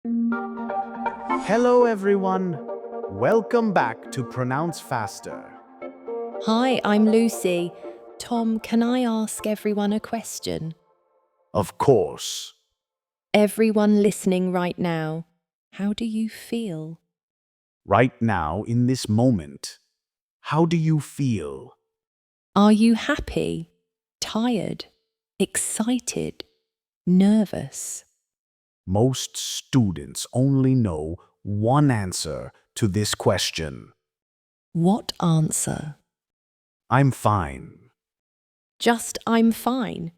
Hello, everyone. Welcome back to Pronounce Faster. Hi, I'm Lucy. Tom, can I ask everyone a question? Of course, Everyone listening right now, how do you feel? right now, in this moment, how do you feel? Are you happy, tired, excited, nervous? Most students only know one answer to this question. What answer? I'm fine. Just I'm fine.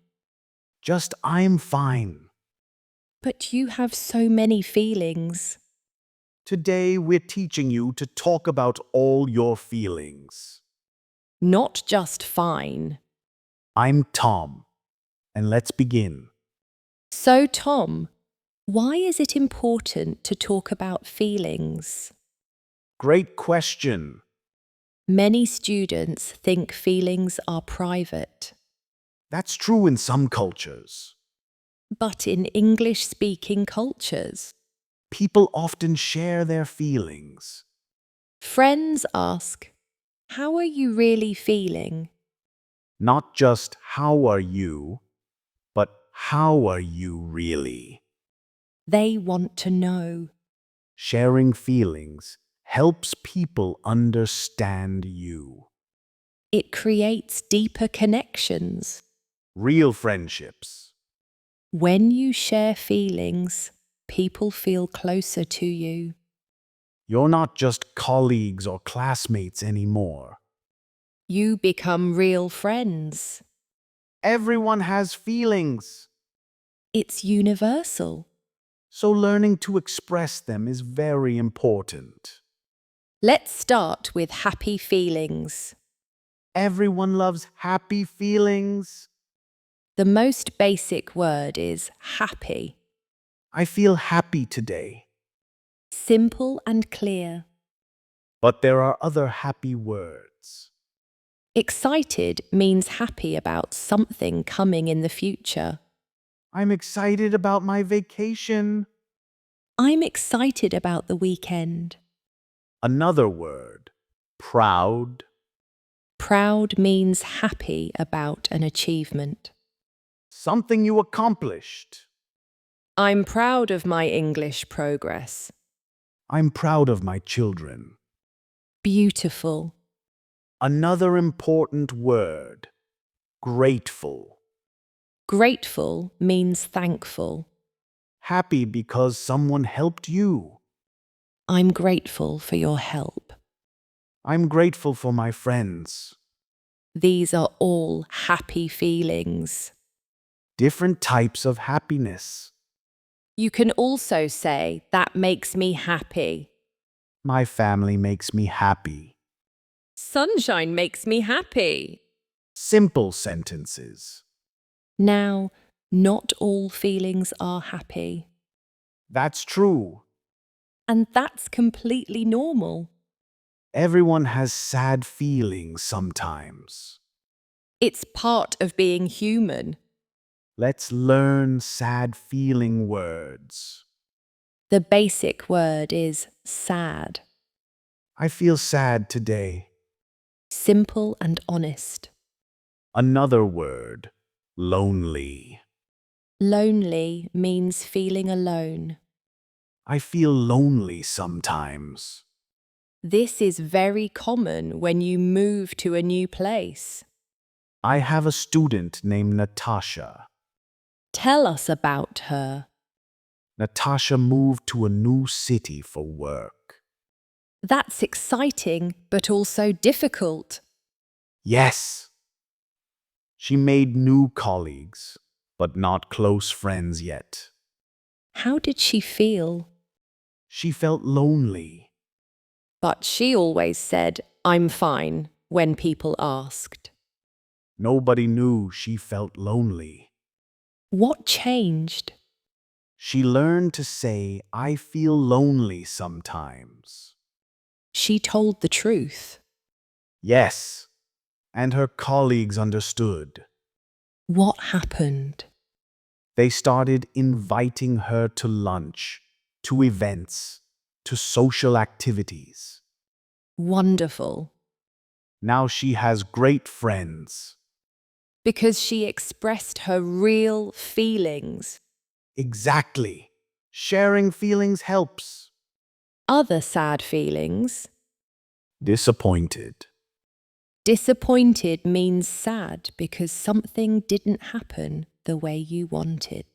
Just I'm fine. But you have so many feelings. Today, we're teaching you to talk about all your feelings. Not just fine. I'm Tom, and let's begin. So, Tom, why is it important to talk about feelings? Great question. Many students think feelings are private, That's true in some cultures. but in English-speaking cultures, People often share their feelings. friends ask, "How are you really feeling?" Not just how are you, but how are you really? They want to know. Sharing feelings helps people understand you. It creates deeper connections. Real friendships. When you share feelings, people feel closer to you. You're not just colleagues or classmates anymore. You become real friends. Everyone has feelings, It's universal. so learning to express them is very important. Let's start with happy feelings. Everyone loves happy feelings. The most basic word is happy. I feel happy today. Simple and clear. But there are other happy words. Excited means happy about something coming in the future. I'm excited about my vacation. I'm excited about the weekend. Another word, proud. Proud means happy about an achievement. Something you accomplished. I'm proud of my English progress. I'm proud of my children. Beautiful. Another important word, grateful. Grateful means thankful. Happy because someone helped you. I'm grateful for your help. I'm grateful for my friends. These are all happy feelings. Different types of happiness. You can also say, "That makes me happy." My family makes me happy. Sunshine makes me happy. Simple sentences. Now, not all feelings are happy, That's true. and that's completely normal. Everyone has sad feelings sometimes. It's part of being human. Let's learn sad feeling words. The basic word is sad. I feel sad today. Simple and honest. Another word, lonely. Lonely means feeling alone. I feel lonely sometimes. This is very common when you move to a new place. I have a student named Natasha. Tell us about her. Natasha moved to a new city for work. That's exciting, but also difficult. Yes, she made new colleagues, but not close friends yet. How did she feel? She felt lonely. But she always said, "I'm fine," when people asked. Nobody knew she felt lonely. What changed? She learned to say, I feel lonely sometimes. She told the truth. Yes, and her colleagues understood. What happened? They started inviting her to lunch to events, to social activities. Wonderful. Now she has great friends. Because she expressed her real feelings. Exactly. Sharing feelings helps. Other sad feelings. Disappointed. Disappointed means sad because something didn't happen the way you wanted.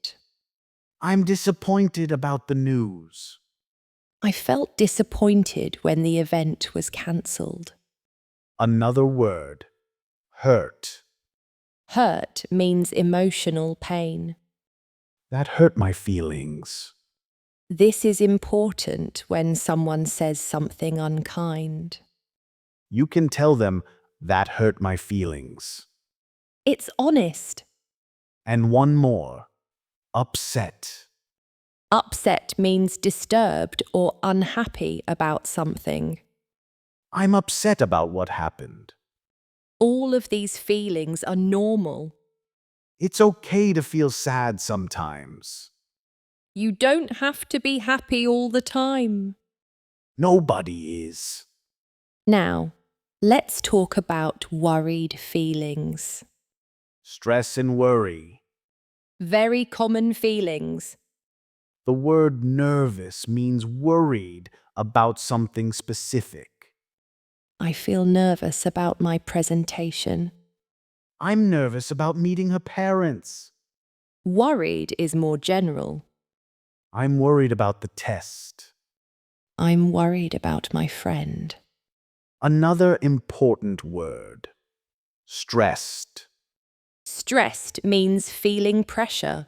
I'm disappointed about the news. I felt disappointed when the event was cancelled. Another word. Hurt. Hurt means emotional pain. That hurt my feelings. This is important when someone says something unkind. You can tell them that hurt my feelings. It's honest. And one more. Upset. Upset means disturbed or unhappy about something. I'm upset about what happened. All of these feelings are normal. It's okay to feel sad sometimes. You don't have to be happy all the time. Nobody is. Now, let's talk about worried feelings. Stress and worry. Very common feelings. The word nervous means worried about something specific. I feel nervous about my presentation. I'm nervous about meeting her parents. Worried is more general. I'm worried about the test. I'm worried about my friend. Another important word. Stressed. Stressed means feeling pressure.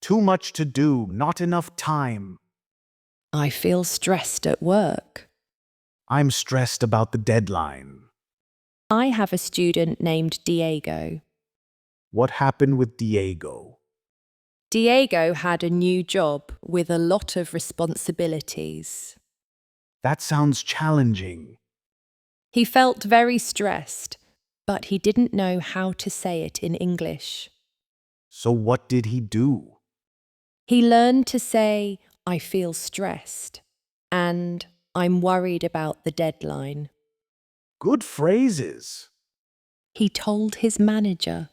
Too much to do, not enough time. I feel stressed at work. I'm stressed about the deadline. I have a student named Diego. What happened with Diego? Diego had a new job with a lot of responsibilities. That sounds challenging. He felt very stressed, but he didn't know how to say it in English. So what did he do? He learned to say, I feel stressed, and I'm worried about the deadline. Good phrases. He told his manager,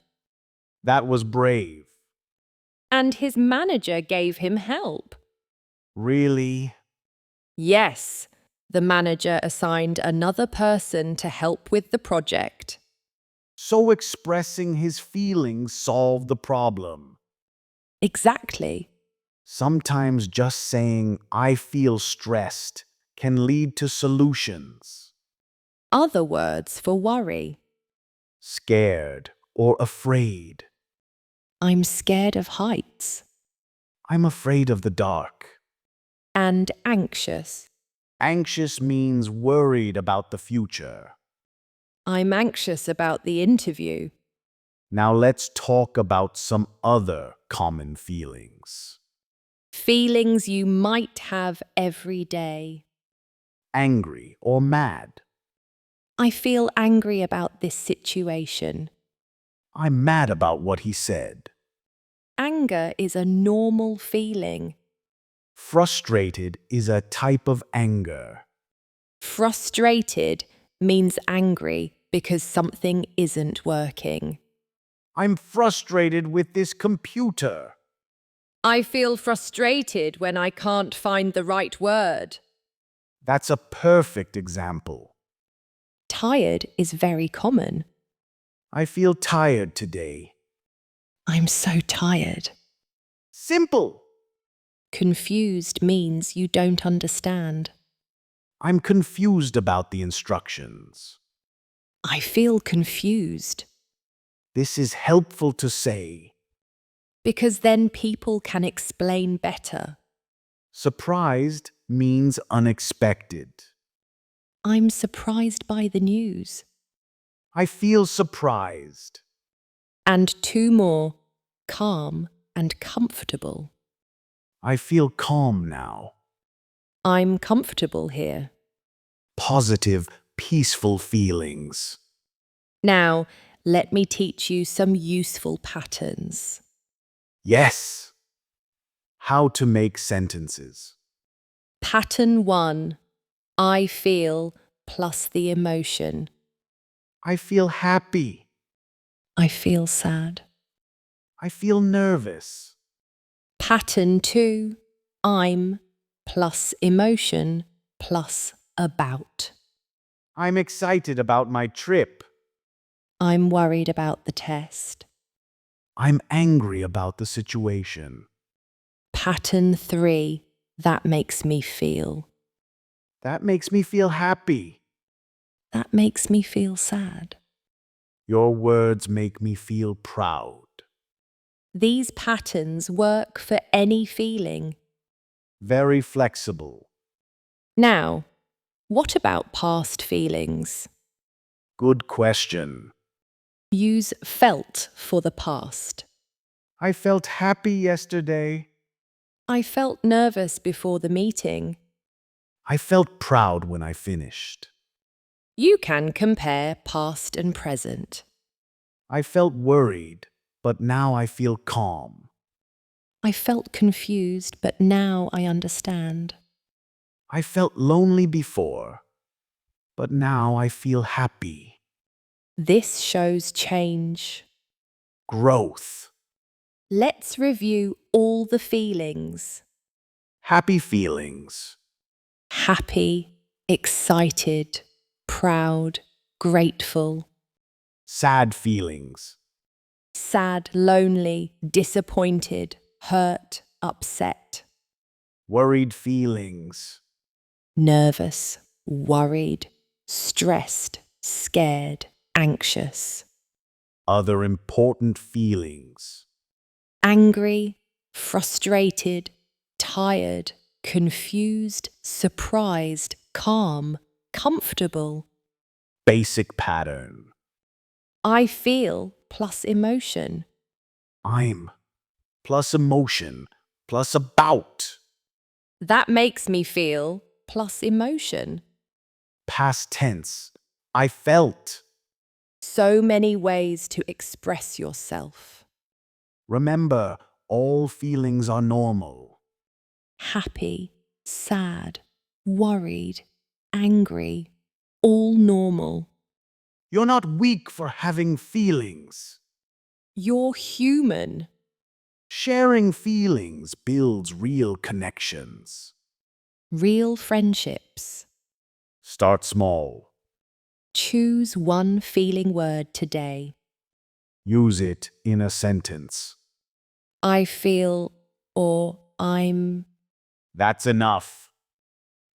That was brave. and his manager gave him help. Really? Yes, the manager assigned another person to help with the project. So expressing his feelings solved the problem. Exactly. Sometimes just saying, I feel stressed, can lead to solutions. Other words for worry. Scared or afraid. I'm scared of heights. I'm afraid of the dark. And anxious. Anxious means worried about the future. I'm anxious about the interview. Now let's talk about some other common feelings. Feelings you might have every day. Angry or mad. I feel angry about this situation. I'm mad about what he said. Anger is a normal feeling. Frustrated is a type of anger. Frustrated means angry because something isn't working. I'm frustrated with this computer. I feel frustrated when I can't find the right word. That's a perfect example. Tired is very common. I feel tired today. I'm so tired. Simple. Confused means you don't understand. I'm confused about the instructions. I feel confused. This is helpful to say. Because then people can explain better. Surprised means unexpected. I'm surprised by the news. I feel surprised. And two more, calm and comfortable. I feel calm now. I'm comfortable here. Positive, peaceful feelings. Now, let me teach you some useful patterns. Yes. How to make sentences. Pattern 1. I feel plus the emotion. I feel happy. I feel sad. I feel nervous. Pattern 2. I'm plus emotion plus about. I'm excited about my trip. I'm worried about the test. I'm angry about the situation. Pattern 3. That makes me feel. That makes me feel happy. That makes me feel sad. Your words make me feel proud. These patterns work for any feeling. Very flexible. Now, what about past feelings? Good question. Use felt for the past. I felt happy yesterday. I felt nervous before the meeting. I felt proud when I finished. You can compare past and present. I felt worried, but now I feel calm. I felt confused, but now I understand. I felt lonely before, but now I feel happy. This shows change. Growth. Let's review all the feelings. Happy feelings. Happy, excited, proud, grateful. Sad feelings. Sad, lonely, disappointed, hurt, upset. Worried feelings. Nervous, worried, stressed, scared, anxious. Other important feelings. Angry, frustrated, tired, confused, surprised, calm, comfortable. Basic pattern. I feel plus emotion. I'm plus emotion plus about. That makes me feel plus emotion. Past tense. I felt. So many ways to express yourself. Remember, all feelings are normal. Happy, sad, worried, angry, all normal. You're not weak for having feelings. You're human. Sharing feelings builds real connections. Real friendships. Start small. Choose one feeling word today. Use it in a sentence. I feel or I'm. That's enough.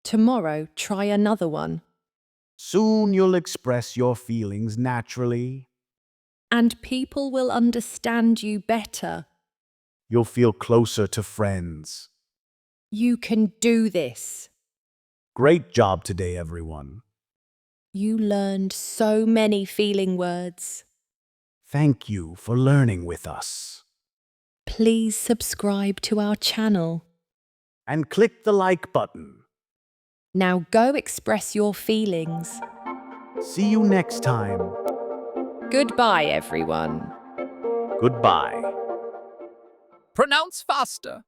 Tomorrow, try another one. Soon you'll express your feelings naturally. And people will understand you better. You'll feel closer to friends. You can do this. Great job today, everyone. You learned so many feeling words. Thank you for learning with us. Please subscribe to our channel. And click the like button. Now go express your feelings. See you next time. Goodbye, everyone. Goodbye. Pronounce faster.